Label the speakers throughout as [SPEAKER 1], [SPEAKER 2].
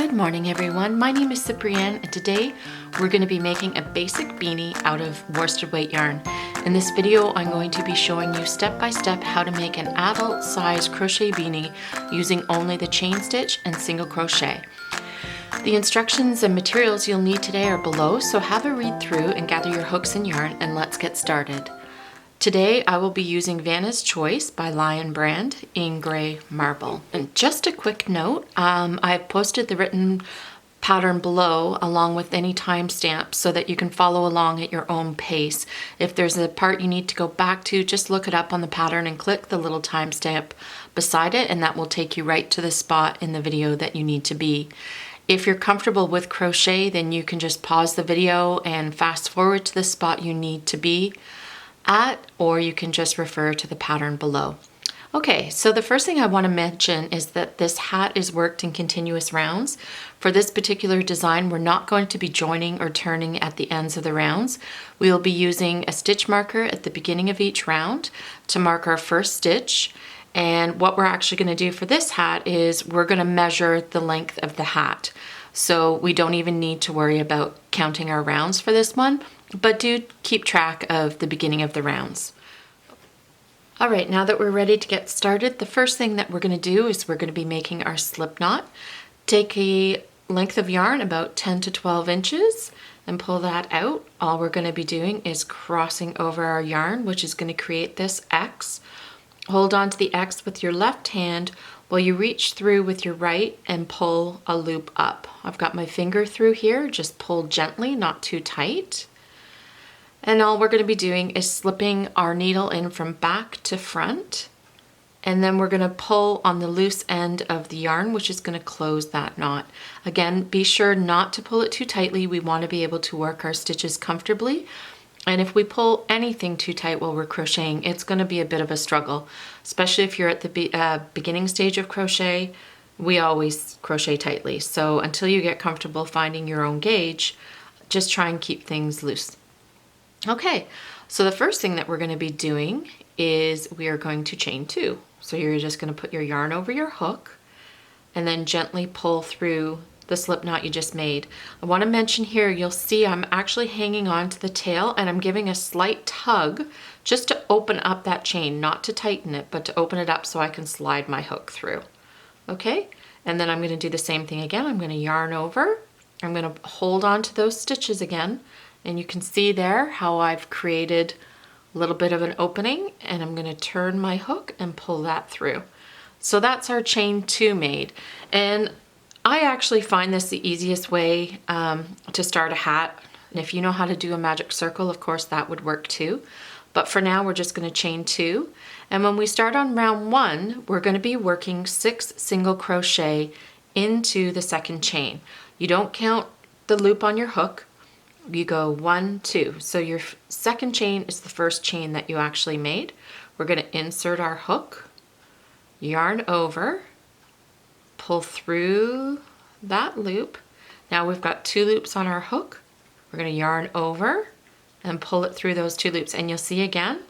[SPEAKER 1] Good morning everyone, my name is Cyprienne and today we're going to be making a basic beanie out of worsted weight yarn. In this video I'm going to be showing you step by step how to make an adult size crochet beanie using only the chain stitch and single crochet. The instructions and materials you'll need today are below, so have a read through and gather your hooks and yarn and let's get started. Today I will be using Vanna's Choice by Lion Brand in Gray Marble. And just a quick note, I've posted the written pattern below along with any timestamps so that you can follow along at your own pace. If there's a part you need to go back to, just look it up on the pattern and click the little timestamp beside it and that will take you right to the spot in the video that you need to be. If you're comfortable with crochet, then you can just pause the video and fast forward to the spot you need to be at, or you can just refer to the pattern below. Okay, so the first thing I want to mention is that this hat is worked in continuous rounds. For this particular design, we're not going to be joining or turning at the ends of the rounds. We will be using a stitch marker at the beginning of each round to mark our first stitch. And what we're actually going to do for this hat is we're going to measure the length of the hat. So we don't even need to worry about counting our rounds for this one, but do keep track of the beginning of the rounds. All right, now that we're ready to get started, the first thing that we're going to do is we're going to be making our slip knot. Take a length of yarn about 10 to 12 inches and pull that out. All we're going to be doing is crossing over our yarn, which is going to create this X. Hold on to the X with your left hand while you reach through with your right and pull a loop up. I've got my finger through here, just pull gently, not too tight. And all we're going to be doing is slipping our needle in from back to front. And then we're going to pull on the loose end of the yarn, which is going to close that knot. Again, be sure not to pull it too tightly. We want to be able to work our stitches comfortably. And if we pull anything too tight while we're crocheting, it's going to be a bit of a struggle, especially if you're at the beginning stage of crochet. We always crochet tightly. So until you get comfortable finding your own gauge, just try and keep things loose. Okay, so the first thing that we're going to be doing is we are going to chain two. So you're just going to put your yarn over your hook and then gently pull through the slip knot you just made. I want to mention here, you'll see I'm actually hanging on to the tail and I'm giving a slight tug just to open up that chain, not to tighten it, but to open it up so I can slide my hook through. Okay, and then I'm going to do the same thing again. I'm going to yarn over. I'm going to hold on to those stitches again. And you can see there how I've created a little bit of an opening, and I'm going to turn my hook and pull that through. So that's our chain two made. And I actually find this the easiest way to start a hat. And if you know how to do a magic circle, of course that would work too. But for now, we're just going to chain two. And when we start on round one, we're going to be working 6 single crochet into the second chain. You don't count the loop on your hook. You go 1, 2. So your second chain is the first chain that you actually made. We're going to insert our hook, yarn over, pull through that loop. Now we've got 2 loops on our hook. We're going to yarn over and pull it through those 2 loops. And you'll see again,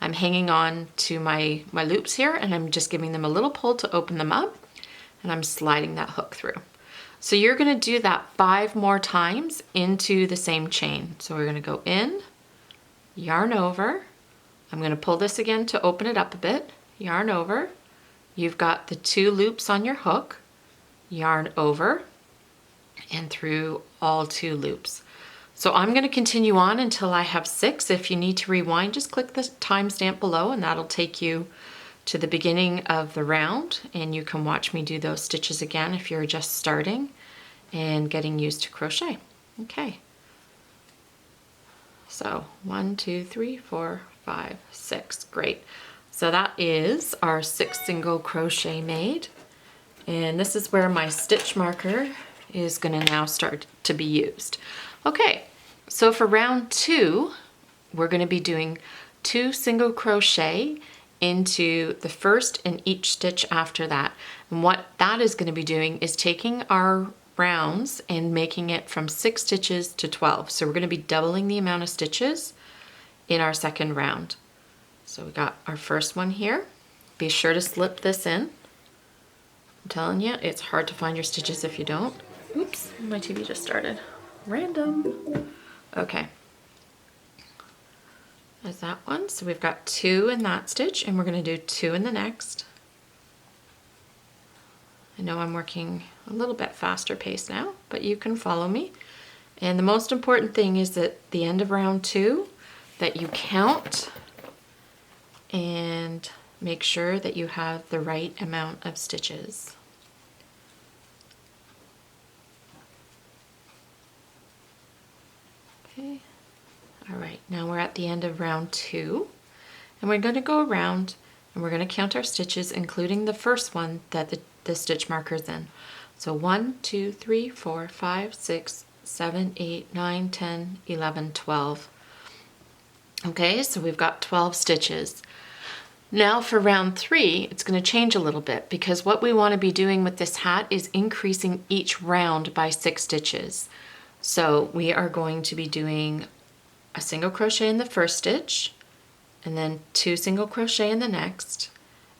[SPEAKER 1] I'm hanging on to my loops here and I'm just giving them a little pull to open them up and I'm sliding that hook through. So you're going to do that 5 more times into the same chain. So we're going to go in, yarn over. I'm going to pull this again to open it up a bit, yarn over. You've got the 2 loops on your hook, yarn over, and through all 2 loops. So I'm going to continue on until I have 6. If you need to rewind, just click the timestamp below and that'll take you to the beginning of the round, and you can watch me do those stitches again if you're just starting and getting used to crochet. Okay, so 1, 2, 3, 4, 5, 6. Great. So that is our 6 single crochet made, and this is where my stitch marker is going to now start to be used. Okay, so for round 2, we're going to be doing 2 single crochet into the first and each stitch after that. And what that is going to be doing is taking our rounds and making it from 6 stitches to 12. So we're going to be doubling the amount of stitches in our second round. So we got our first one here. Be sure to slip this in, I'm telling you, it's hard to find your stitches if you don't. Oops, my TV just started. Random. Okay. There's that one. So we've got 2 in that stitch, and we're going to do 2 in the next. I know I'm working a little bit faster pace now, but you can follow me. And the most important thing is at the end of round 2 that you count and make sure that you have the right amount of stitches. Okay. All right, now we're at the end of round 2, and we're going to go around and we're going to count our stitches, including the first one that the stitch marker is in. So 1, 2, 3, 4, 5, 6, 7, 8, 9, 10, 11, 12. Okay, so we've got 12 stitches. Now for round 3, it's going to change a little bit because what we want to be doing with this hat is increasing each round by 6 stitches. So we are going to be doing a single crochet in the first stitch, and then 2 single crochet in the next,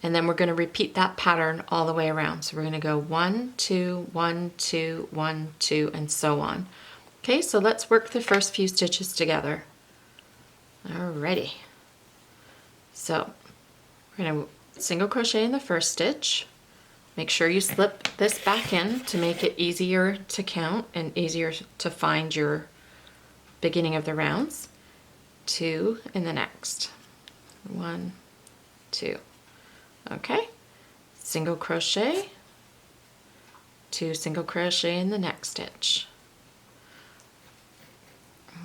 [SPEAKER 1] and then we're going to repeat that pattern all the way around. So we're going to go 1, 2, 1, 2, 1, 2, and so on. Okay, so let's work the first few stitches together. Alrighty. So we're going to single crochet in the first stitch. Make sure you slip this back in to make it easier to count and easier to find your beginning of the rounds. 2 in the next. 1, 2. Okay. Single crochet, 2 single crochet in the next stitch.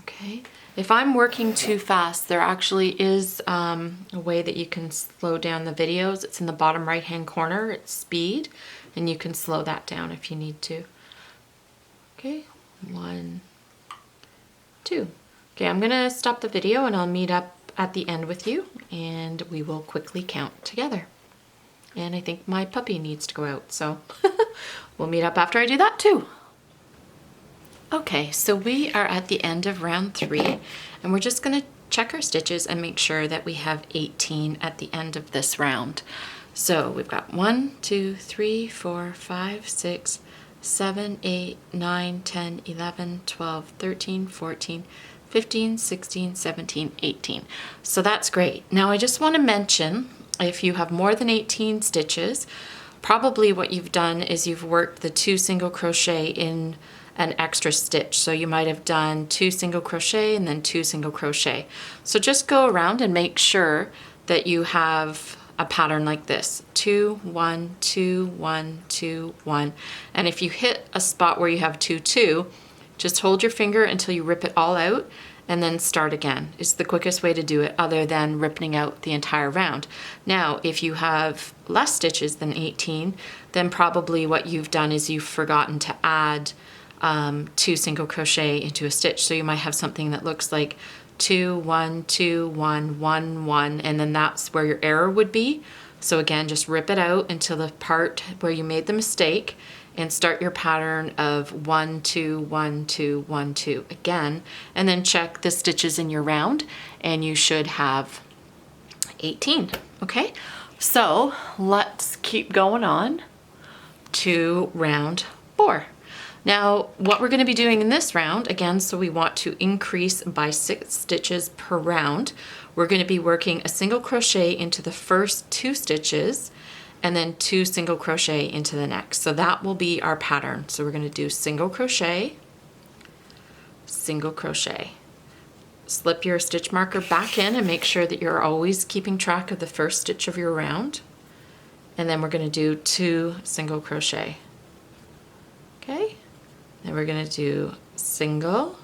[SPEAKER 1] Okay. If I'm working too fast, there actually is a way that you can slow down the videos. It's in the bottom right hand corner. It's speed, and you can slow that down if you need to. Okay. 1, 2. Okay, I'm going to stop the video and I'll meet up at the end with you and we will quickly count together. And I think my puppy needs to go out, so we'll meet up after I do that too. Okay, so we are at the end of round 3 and we're just going to check our stitches and make sure that we have 18 at the end of this round. So we've got 1, 2, 3, 4, 5, 6, 7, 8, 9, 10, 11, 12, 13, 14, 15, 16, 17, 18. So that's great. Now I just want to mention, if you have more than 18 stitches, probably what you've done is you've worked the 2 single crochet in an extra stitch. So you might have done 2 single crochet and then 2 single crochet. So just go around and make sure that you have a pattern like this: 2, 1, 2, 1, 2, 1. And if you hit a spot where you have 2, 2, just hold your finger until you rip it all out and then start again. It's the quickest way to do it other than ripping out the entire round. Now, if you have less stitches than 18, then probably what you've done is you've forgotten to add 2 single crochet into a stitch. So you might have something that looks like 2, 1, 2, 1, 1, 1, and then that's where your error would be. So again, just rip it out until the part where you made the mistake and start your pattern of 1, 2, 1, 2, 1, 2 again, and then check the stitches in your round and you should have 18. Okay, so let's keep going on to round 4. Now, what we're going to be doing in this round, again, so we want to increase by 6 stitches per round, we're going to be working a single crochet into the first 2 stitches and then 2 single crochet into the next. So that will be our pattern. So we're going to do single crochet, single crochet. Slip your stitch marker back in and make sure that you're always keeping track of the first stitch of your round. And then we're going to do 2 single crochet. Okay, then we're going to do single,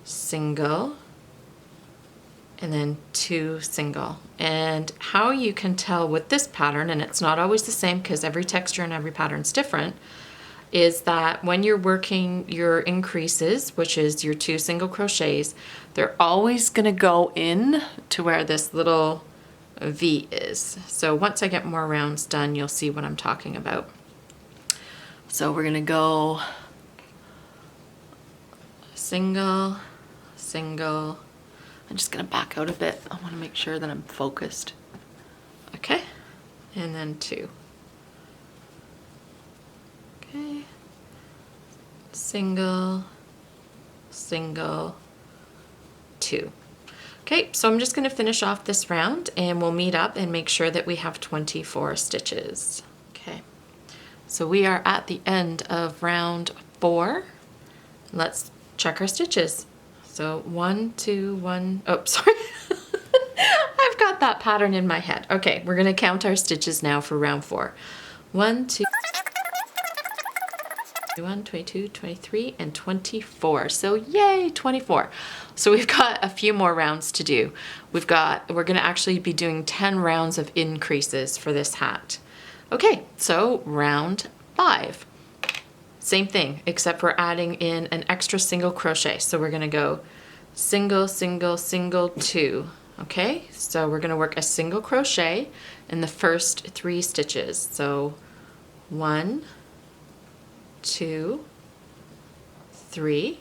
[SPEAKER 1] single, and then 2 single. And how you can tell with this pattern, and it's not always the same because every texture and every pattern is different, is that when you're working your increases, which is your 2 single crochets, they're always going to go in to where this little V is. So once I get more rounds done, you'll see what I'm talking about. So we're going to go single, single. I'm just going to back out a bit. I want to make sure that I'm focused. Okay, and then 2. single, single, 2. Okay, so I'm just going to finish off this round and we'll meet up and make sure that we have 24 stitches. Okay, so we are at the end of round 4. Let's check our stitches. So 1, 2, 1, oh, sorry. I've got that pattern in my head. Okay, we're going to count our stitches now for round 4. 1, 2, 21, 22, 23, and 24. So yay, 24. So we've got a few more rounds to do. We're going to actually be doing 10 rounds of increases for this hat. Okay, so round 5. Same thing, except we're adding in an extra single crochet. So we're going to go single, single, single, 2. Okay, so we're going to work a single crochet in the first 3 stitches. So 1, 2, 3.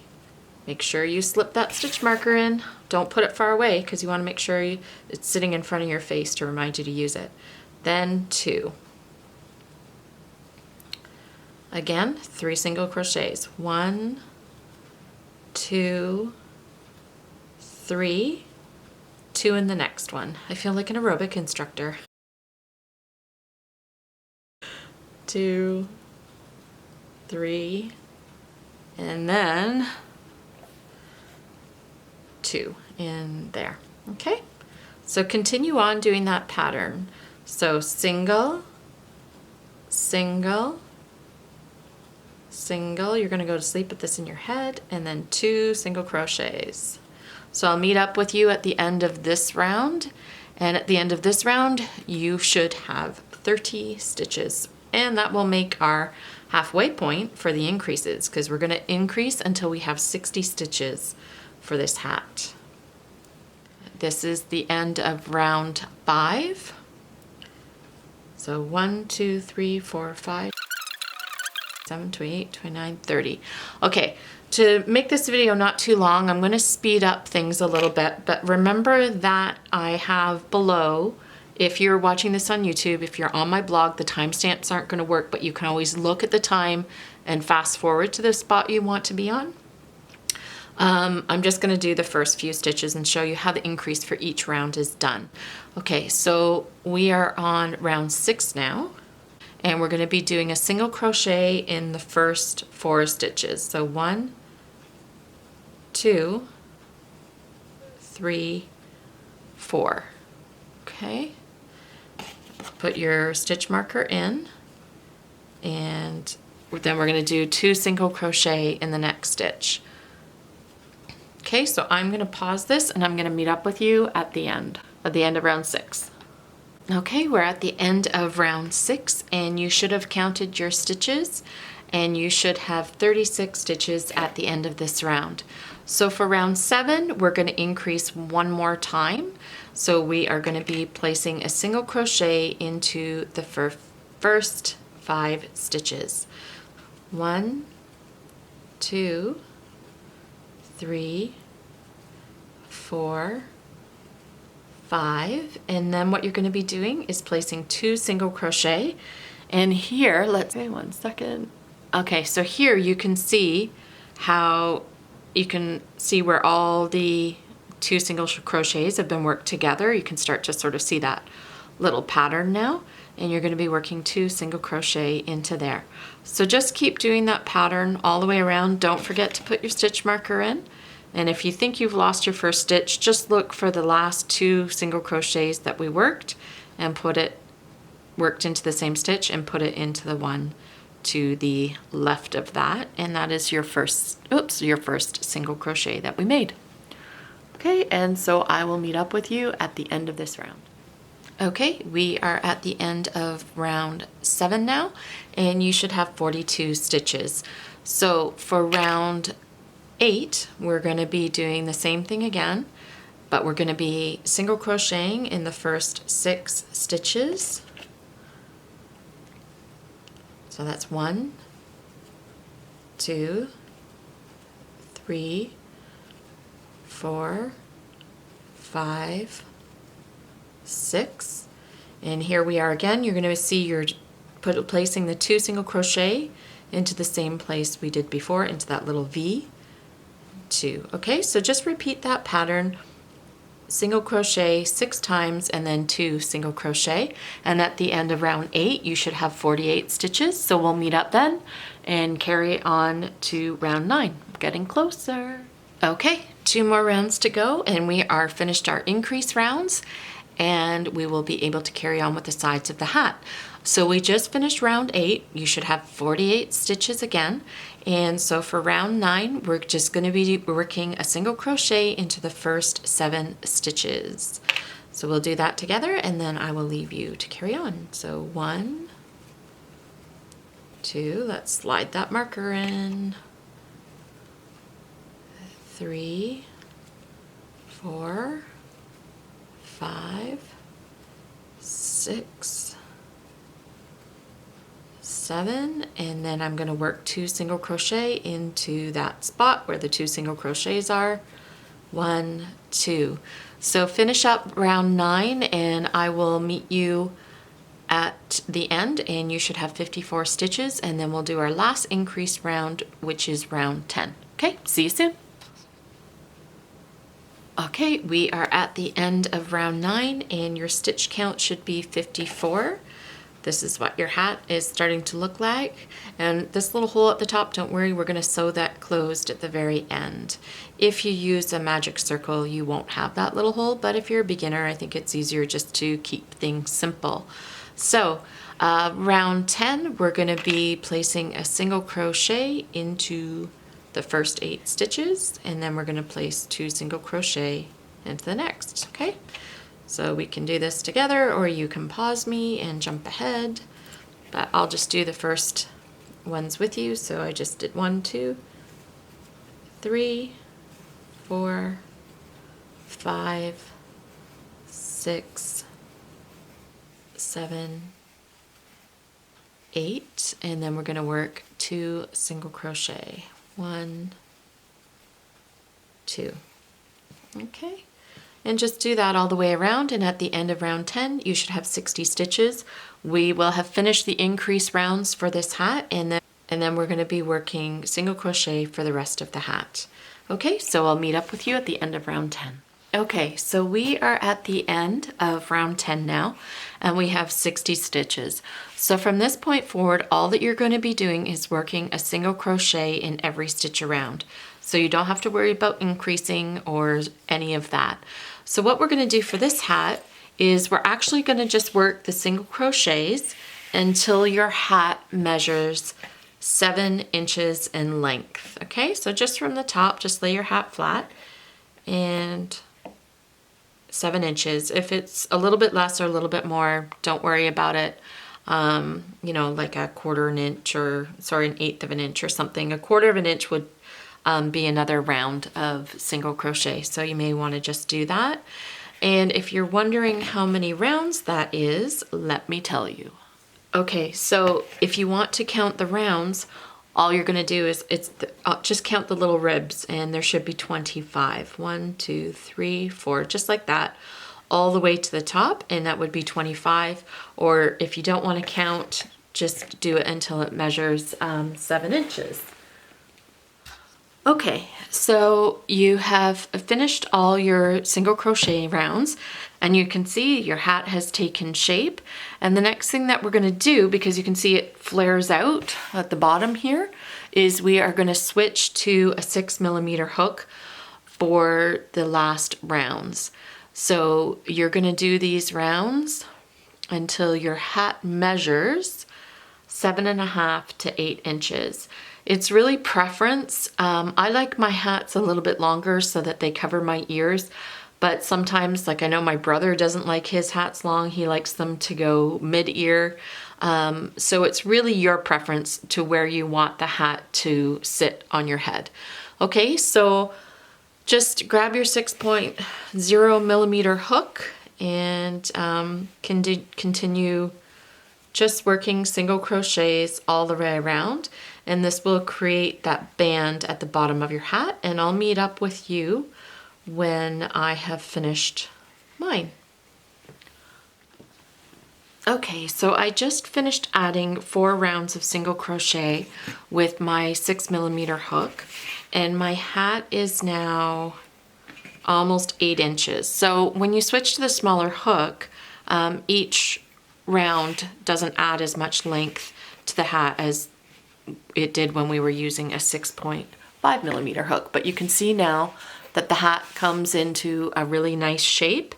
[SPEAKER 1] Make sure you slip that stitch marker in. Don't put it far away because you want to make sure it's sitting in front of your face to remind you to use it. Then 2. Again, 3 single crochets. 1, 2, 3, 2 in the next one. I feel like an aerobic instructor. 2, 3, and then 2 in there. Okay, so continue on doing that pattern. So single, single, single, you're going to go to sleep with this in your head, and then 2 single crochets. So I'll meet up with you at the end of this round, and at the end of this round you should have 30 stitches, and that will make our halfway point for the increases, because we're going to increase until we have 60 stitches for this hat. This is the end of round 5. So 1, 2, 3, 4, 5, 7, 28, 29, 30. Okay, to make this video not too long, I'm going to speed up things a little bit, but remember that I have below, if you're watching this on YouTube, if you're on my blog, the timestamps aren't going to work, but you can always look at the time and fast forward to the spot you want to be on. I'm just going to do the first few stitches and show you how the increase for each round is done. Okay, so we are on round 6 now, and we're going to be doing a single crochet in the first 4 stitches. So 1, 2, 3, 4. Okay, put your stitch marker in, and then we're going to do 2 single crochet in the next stitch. Okay, so I'm going to pause this and I'm going to meet up with you at the end of round 6. Okay, we're at the end of round 6, and you should have counted your stitches, and you should have 36 stitches at the end of this round. So for round 7, we're going to increase one more time. So we are going to be placing a single crochet into the first 5 stitches. 1, 2, 3, 4, 5, and then what you're going to be doing is placing 2 single crochet. And here, okay, one second. Okay, so here you can see how you can see where all the 2 single crochets have been worked together. You can start to sort of see that little pattern now, and you're going to be working 2 single crochet into there. So just keep doing that pattern all the way around. Don't forget to put your stitch marker in, and if you think you've lost your first stitch, just look for the last 2 single crochets that we worked and worked into the same stitch and put it into the one to the left of that, and that is your first single crochet that we made. Okay, and so I will meet up with you at the end of this round. Okay, we are at the end of round 7 now, and you should have 42 stitches. So for round 8, we're going to be doing the same thing again, but we're going to be single crocheting in the first 6 stitches. So that's 1, 2, 3, 4, 5, 6, and here we are again. You're going to see you're placing the 2 single crochet into the same place we did before, into that little V, 2. Okay, so just repeat that pattern, single crochet 6 times and then 2 single crochet, and at the end of round 8 you should have 48 stitches. So we'll meet up then and carry on to round 9. Getting closer. Okay, 2 more rounds to go and we are finished our increase rounds, and we will be able to carry on with the sides of the hat. So we just finished round 8. You should have 48 stitches again. And so for round 9, we're just going to be working a single crochet into the first 7 stitches. So we'll do that together and then I will leave you to carry on. So 1, 2, let's slide that marker in, 3, 4, 5, 6, 7, and then I'm going to work 2 single crochet into that spot where the 2 single crochets are. 1, 2. So finish up round 9 and I will meet you at the end, and you should have 54 stitches, and then we'll do our last increase round, which is round 10. Okay, see you soon. Okay, we are at the end of round 9 and your stitch count should be 54. This is what your hat is starting to look like. And this little hole at the top, don't worry, we're going to sew that closed at the very end. If you use a magic circle, you won't have that little hole, but if you're a beginner, I think it's easier just to keep things simple. So round 10, we're going to be placing a single crochet into the first 8 stitches, and then we're going to place 2 single crochet into the next. Okay, so we can do this together, or you can pause me and jump ahead, but I'll just do the first ones with you. So I just did 1, 2, 3, 4, 5, 6, 7, 8, and then we're going to work 2 single crochet. 1, 2. Okay, and just do that all the way around, and at the end of round 10 you should have 60 stitches. We will have finished the increase rounds for this hat, and then we're going to be working single crochet for the rest of the hat. Okay, so I'll meet up with you at the end of round 10. Okay, so we are at the end of round 10 now, and we have 60 stitches. So from this point forward, all that you're going to be doing is working a single crochet in every stitch around. So you don't have to worry about increasing or any of that. So what we're going to do for this hat is we're actually going to just work the single crochets until your hat measures 7 inches in length. Okay, so just from the top, just lay your hat flat and 7 inches. If it's a little bit less or a little bit more, don't worry about it. You know, like a 1/4 inch, or sorry, 1/8 of an inch or something. 1/4 of an inch would be another round of single crochet. So you may want to just do that. And if you're wondering how many rounds that is, let me tell you. Okay, so if you want to count the rounds, all you're going to do is just count the little ribs, and there should be 25. 1, 2, 3, 4, just like that, all the way to the top, and that would be 25. Or if you don't want to count, just do it until it measures 7 inches. Okay, so you have finished all your single crochet rounds, and you can see your hat has taken shape. And the next thing that we're going to do, because you can see it flares out at the bottom here, is we are going to switch to a 6mm hook for the last rounds. So you're going to do these rounds until your hat measures 7.5 to 8 inches. It's really preference. I like my hats a little bit longer so that they cover my ears, but sometimes, like I know my brother doesn't like his hats long. He likes them to go mid-ear. So it's really your preference to where you want the hat to sit on your head. Okay, so just grab your 6.0mm hook and continue just working single crochets all the way around, and this will create that band at the bottom of your hat, and I'll meet up with you when I have finished mine. Okay, so I just finished adding 4 rounds of single crochet with my 6mm hook, and my hat is now almost 8 inches. So when you switch to the smaller hook, each round doesn't add as much length to the hat as it did when we were using a 6.5mm hook. But you can see now that the hat comes into a really nice shape,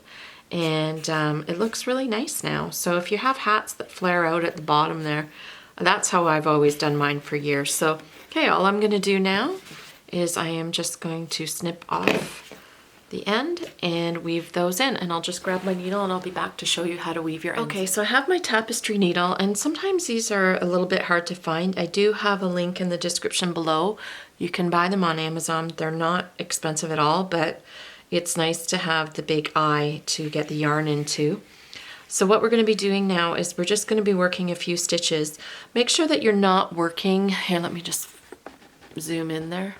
[SPEAKER 1] and it looks really nice now. So if you have hats that flare out at the bottom there, that's how I've always done mine for years. So, okay, all I'm gonna do now is I am just going to snip off the end and weave those in, and I'll just grab my needle and I'll be back to show you how to weave your ends. Okay, so I have my tapestry needle, and sometimes these are a little bit hard to find. I do have a link in the description below. You can buy them on Amazon. They're not expensive at all, but it's nice to have the big eye to get the yarn into. So what we're going to be doing now is we're just going to be working a few stitches. Make sure that you're not working, here, let me just zoom in there.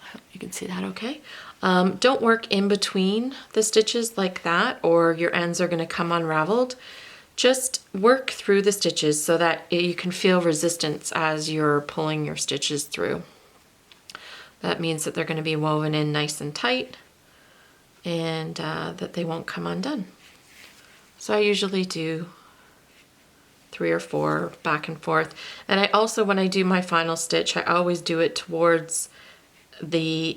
[SPEAKER 1] I hope you can see that okay. Don't work in between the stitches like that, or your ends are going to come unraveled. Just work through the stitches so that you can feel resistance as you're pulling your stitches through. That means that they're going to be woven in nice and tight, and that they won't come undone. So I usually do 3 or 4 back and forth. And I also, when I do my final stitch, I always do it towards the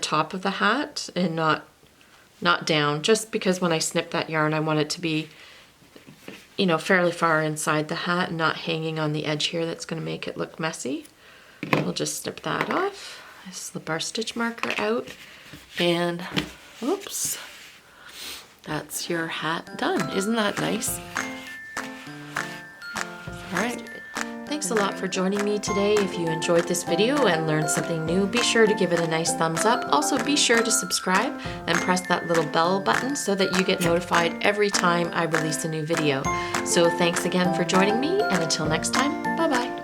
[SPEAKER 1] top of the hat and not down, just because when I snip that yarn, I want it to be, you know, fairly far inside the hat and not hanging on the edge here. That's going to make it look messy. We'll just snip that off. I slip our stitch marker out, and oops, that's your hat done. Isn't that nice? All right. Thanks a lot for joining me today. If you enjoyed this video and learned something new, be sure to give it a nice thumbs up. Also, be sure to subscribe and press that little bell button so that you get notified every time I release a new video. So thanks again for joining me, and until next time, bye-bye.